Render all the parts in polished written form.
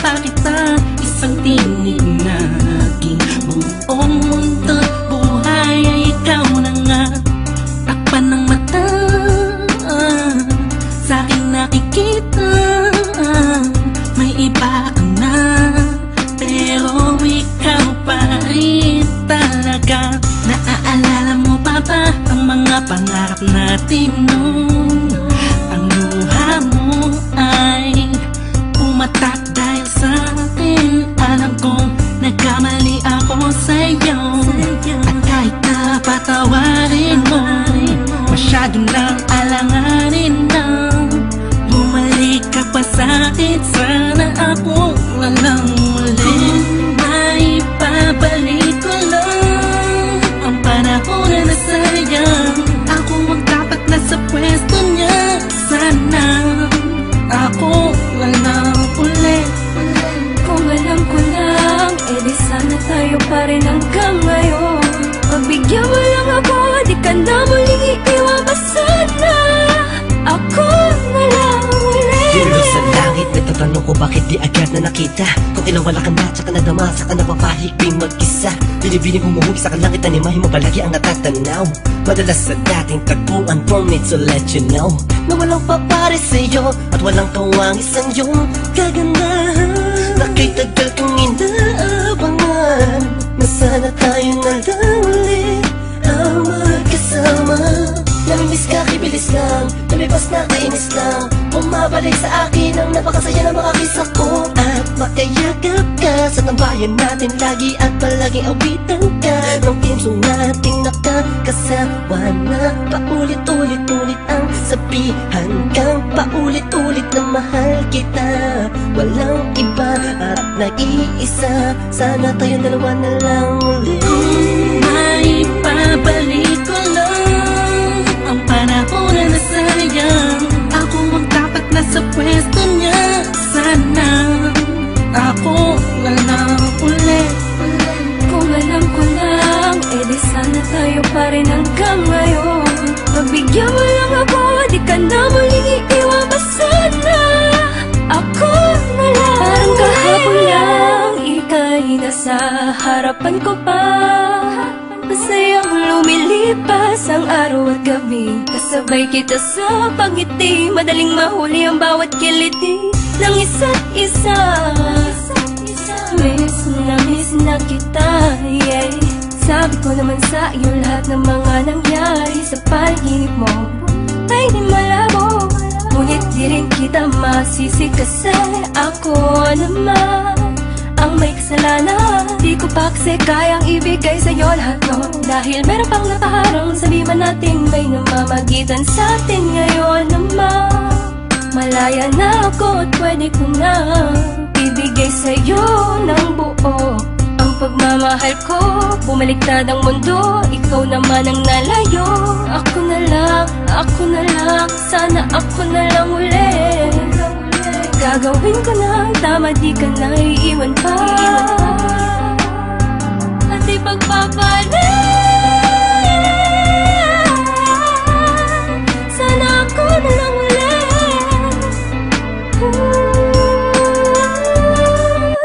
pa kita isang tinig na aking buong mundo't buhay ay ikaw na nga. Takpan ng mata, sa'king nakikita, may iba ka na, pero ikaw pa rin talaga. Naaalala mo pa ba ang mga pangarap natin noon? Ang luha mo ay umatak dahil sa akin. Alam kong nagkamali ako sa'yo, at kahit na patawarin mo, masyado lang alanganin na bumalik ka pa sa'kin. Sana ako walang muli. May babalik ko lang ang panahon na nasayang. Ako ang dapat nasa pwesto niya. Sana ako walang ulit. Kung alam ko lang, edi sana tayo pa rin hanggang ngayon. Pagbigyan mo lang ako, di ka na muling iiwan pa sana. Ako na lang ulit. Dilo sa langit, nagtatanong ko bakit di agad na nakita. Kung tinawala ka na, tsaka nadama, saka napapahigping mag-isa. Binibining humuhugi sa kalangit, animahin mo palagi ang natatanaw. Madalas sa dating tagpuan, for me to let you know na walang papare sa'yo at walang kawang isang yung kagandahan na kay tagal kong inaabangan. Na sana tayo na lang ulit ang magkasama. Namimiss ka, kibilis lang, lumibas na kainis lang. Bumabalik sa akin ang napakasaya ng mga kisa ko. At makayagap ka sa tambayan natin lagi, at palaging awitan ka ng teamsong nating nakakasawa na. Paulit-ulit-ulit ang sabihan kang paulit-ulit na mahal kita. Walang iba at nag-iisa, sana tayo dalawa na lang ulit. May babalik ko lang ang panahon na nasayang. Ako ang dapat nasa pwesto niya. Sana ako walang ulit. Kung alam ko lang, edi sana tayo pa rin hanggang ngayon. Pagbigyan mo lang ako, di ka na muling iiwan pa sana. Ako na lang. Parang kahapon lang, ika'y nasa harapan ko pa. Masayang lumilipas ang araw at gabi. Kasabay kita sa pagngiti, madaling mahuli ang bawat kiliti ng isa't isa. Miss na kita, yeah. Sabi ko naman sa iyo lahat ng mga nangyari sa panaginip mo ay di malabo. Ngunit di rin kita masisi kasi ako naman ang may kasalanan. Di ko pa kasi kayang ibigay sa'yo lahat no, dahil meron pang nakaharang. Sabi man natin may namamagitan sa atin ngayon naman. Malaya na ako at pwede ko na ibigay sa'yo ng buo ang pagmamahal ko. Bumaliktad ang mundo, ikaw naman ang nalayo. Ako na lang, sana ako na lang ulit. Gagawin ko na ang tama, di ka na iiwan pa. At ipagpapalit, sana ako na lang ulit.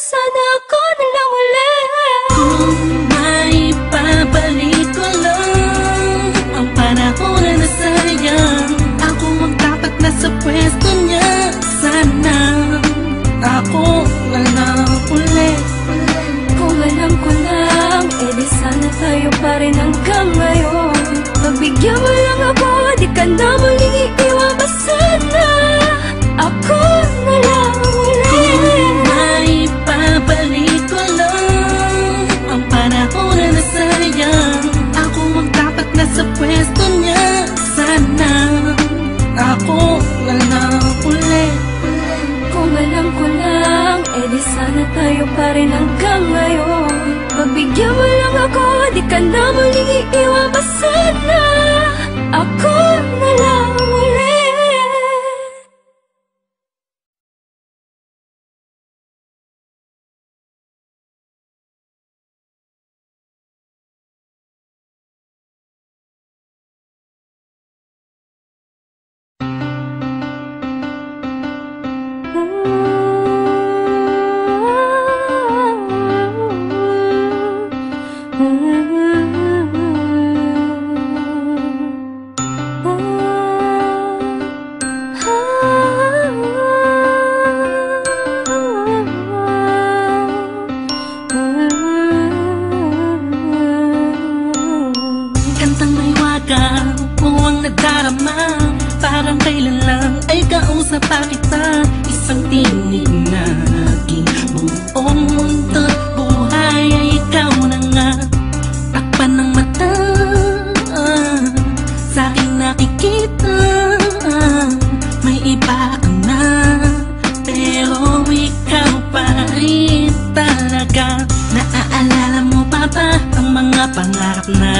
Sana ako na lang ulit. Kung may babalik ko lang ang panahon na nasayang. Ako ang dapat nasa pwesto niya. Sana ako walang ulit. Kung alam ko lang, edi sana tayo pa rin hanggang ngayon. Pagbigyan mo lang ako, di ka na muling iiwan pa sana. Ako na lang ulit. Kung may babalik ko lang ang panahon na nasayang. Ako ang dapat nasa pwesto niya. Sana ako walang ulit. Kung alam ko lang, edi sana tayo pa rin hanggang ngayon. Pagbigyan mo lang ako, di ka na muling iiwan pa sana. Ako na lang ulit.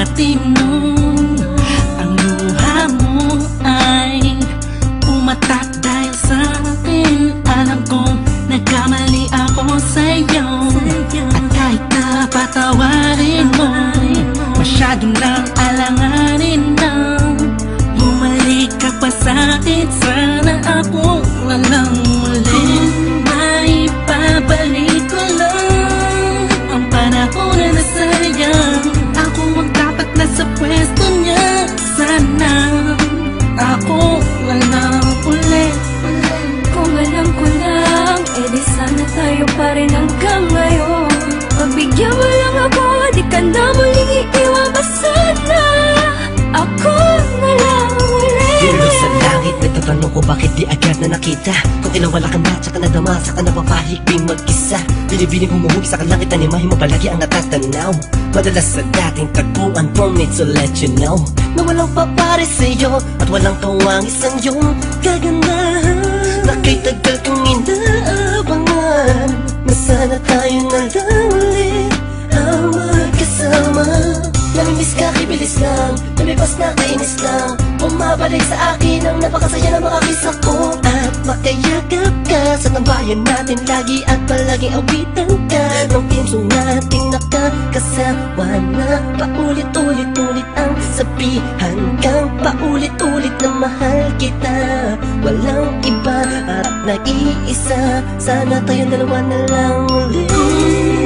natin noon. Ang luha mo ay pumatak dahil sa akin. Alam kong nagkamali ako sa'yo, at kahit na patawarin mo, masyado nang alanganin na. Bumalik ka pa sa'kin, sana ako walang muli. May babalik ko lang ang panahon na nasayang. Ako ang dapat nasa pwesto niya, sana ako walang uli. Kung alam ko lang, edi sana tayo pa rin hanggang ngayon. Pagbigyan mo lang ako, di ka na muling iiwan pa sana. Ako na lang ulit. Yelo sa langit, may tatanong ko bakit di agad na nakita. Kung ilang wala ka na, tsaka nadama, saka napapahigping mag-isa. Binibining humuhugi sa kalangit na imahe mo palagi ang natatanaw. Madalas sa dating tagpuan, from me to let you know na walang papare sa'yo at walang kawang isang yung kagandahan na kay tagal kong inaabangan. Na sana tayo na lang ulit ang magkasama. Namimiss ka, kibilis lang, lumipas na kainis lang. Bumabalik sa akin ang napakasaya na makakisa ko. At makayagap ka sa tambayan natin lagi, at palaging awitan ka ng teamsong nating nakakasama na paulit-ulit-ulit ang sabihan kang paulit-ulit na mahal kita. Walang iba at nag-iisa, sana tayo dalawa na lang ulit.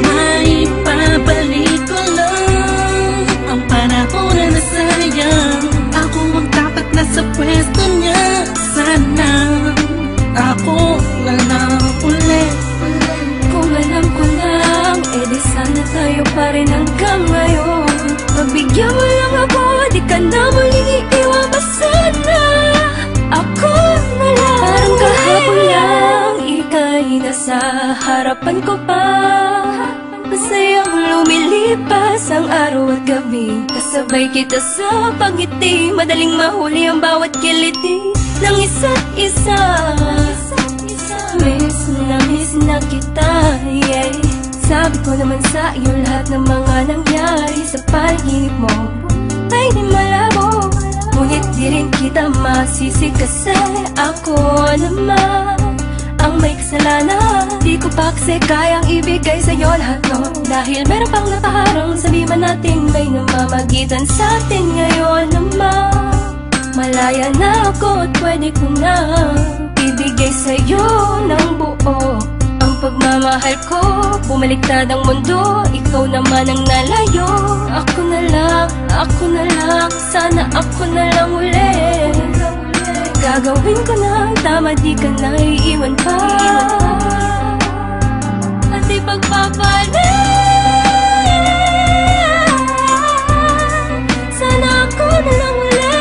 May pabalik ko lang ang panahon na nasayang. Ako ang dapat nasa pwesto niya, sana ako walang uli. Kung alam ko lang, edi sana tayo pa rin hanggang ngayon. Pagbigyan mo lang ako, di ka na muling iiwan pa sana. Ako na lang. Parang kahapon lang, ika'y nasa harapan ko pa. Masayang lumilipas ang araw at gabi, kasabay kita sa pagngiti. Madaling mahuli ang bawat kiliti ng isa't isa. Miss na kita, yeah. Sabi ko naman sa iyo lahat ng mga nangyari sa panaginip mo ay di malabo, ngunit di rin kita masisi kasi ako naman ang may kasalanan. Di ko pa kasi kayang ibigay sa'yo lahat no, dahil meron pang nakaharang. Sabi man natin may namamagitan sa atin ngayon naman. Malaya na ako at pwede ko na ibigay sa'yo ng buo ang pagmamahal ko. Bumaliktad ang mundo, ikaw naman ang nalayo. Ako na lang, sana ako na lang ulit. Gagawin ko na ang tama, di ka na iiwan pa. At ipagpapalit, sana ako na lang ulit.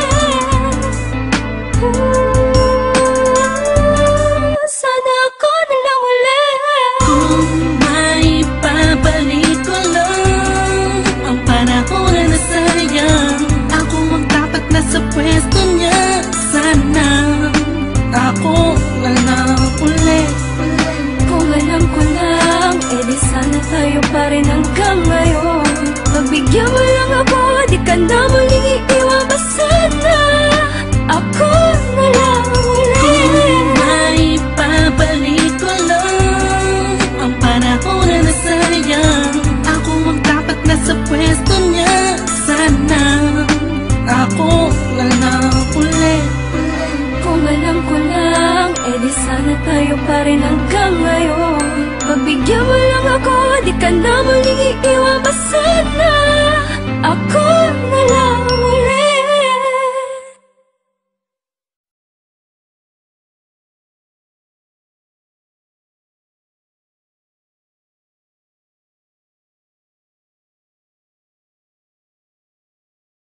Sana ako na lang ulit. Kung may pabalik ko lang ang panahon na nasayang. Ako ang dapat nasa pwesto niya, sana ako walang uli. Kung alam ko lang, edi sana tayo pa rin hanggang ngayon. Pagbigyan mo lang ako, di ka na muling iiwan pa sana. Ako na lang ulit. Kung may pabalik ko lang ang panahon na nasayang. Ako ang dapat nasa pwesto niya, sana ako walang uli. Kung alam ko lang, edi sana tayo pa rin hanggang ngayon. Pagbigyan mo lang ako, di ka na muling iiwan